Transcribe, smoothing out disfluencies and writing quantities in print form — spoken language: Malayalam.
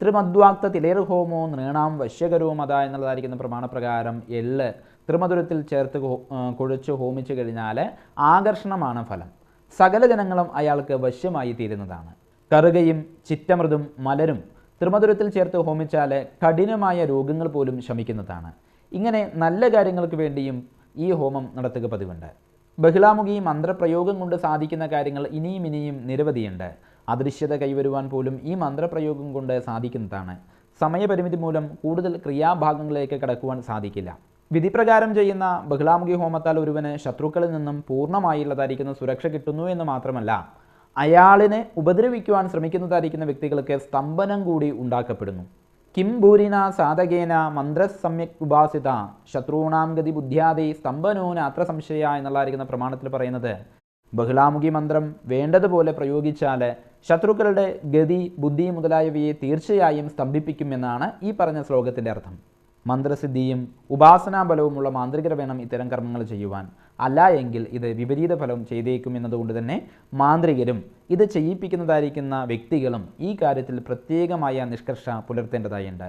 ത്രിമദ്വാക്ത തിലേർഹോമോ നൃണാം വശ്യകരോമത എന്നുള്ളതായിരിക്കുന്ന പ്രമാണപ്രകാരം എള്ള് ത്രിമധുരത്തിൽ ചേർത്ത് കുഴച്ച് ഹോമിച്ചു കഴിഞ്ഞാൽ ആകർഷണമാണ് ഫലം. സകല ജനങ്ങളും അയാൾക്ക് വശ്യമായി തീരുന്നതാണ്. കറുകയും ചിറ്റമൃതും മലരും ത്രിമധുരത്തിൽ ചേർത്ത് ഹോമിച്ചാൽ കഠിനമായ രോഗങ്ങൾ പോലും ശമിക്കുന്നതാണ്. ഇങ്ങനെ നല്ല കാര്യങ്ങൾക്ക് വേണ്ടിയും ഈ ഹോമം നടത്തുക പതിവുണ്ട്. ബഹിളാമുഖി മന്ത്രപ്രയോഗം കൊണ്ട് സാധിക്കുന്ന കാര്യങ്ങൾ ഇനിയും നിരവധിയുണ്ട്. അദൃശ്യത കൈവരുവാൻ പോലും ഈ മന്ത്രപ്രയോഗം കൊണ്ട് സാധിക്കുന്നതാണ്. സമയപരിമിതി മൂലം കൂടുതൽ ക്രിയാഭാഗങ്ങളിലേക്ക് കടക്കുവാൻ സാധിക്കില്ല. വിധിപ്രകാരം ചെയ്യുന്ന ബഹിളാമുഖി ഹോമത്താൽ ഒരുവന് ശത്രുക്കളിൽ നിന്നും പൂർണ്ണമായുള്ളതായിരിക്കുന്ന സുരക്ഷ കിട്ടുന്നു എന്ന് മാത്രമല്ല, അയാളിനെ ഉപദ്രവിക്കുവാൻ ശ്രമിക്കുന്നതായിരിക്കുന്ന വ്യക്തികൾക്ക് സ്തംഭനം കൂടി ഉണ്ടാക്കപ്പെടുന്നു. കിം ഭൂരിന സാധകേന മന്ത്രസമ്യക് ഉപാസിത ശത്രുണാം ഗതി ബുദ്ധ്യാദി സ്തംഭനോന് അത്ര സംശയ എന്നുള്ളതായിരിക്കുന്ന പ്രമാണത്തിൽ പറയുന്നത്, ബഹിളാമുഖി മന്ത്രം വേണ്ടതുപോലെ പ്രയോഗിച്ചാൽ ശത്രുക്കളുടെ ഗതി ബുദ്ധി മുതലായവയെ തീർച്ചയായും സ്തംഭിപ്പിക്കുമെന്നാണ് ഈ പറഞ്ഞ ശ്ലോകത്തിൻ്റെ അർത്ഥം. മന്ത്രസിദ്ധിയും ഉപാസനാബലവുമുള്ള മാന്ത്രികർ വേണം ഇത്തരം കർമ്മങ്ങൾ ചെയ്യുവാൻ. അല്ല എങ്കിൽ ഇത് വിപരീത ഫലം ചെയ്തേക്കും എന്നതുകൊണ്ട് തന്നെ മാന്ത്രികരും ഇത് ചെയ്യിപ്പിക്കുന്നതായിരിക്കുന്ന വ്യക്തികളും ഈ കാര്യത്തിൽ പ്രത്യേകമായ നിഷ്കർഷ പുലർത്തേണ്ടതായുണ്ട്.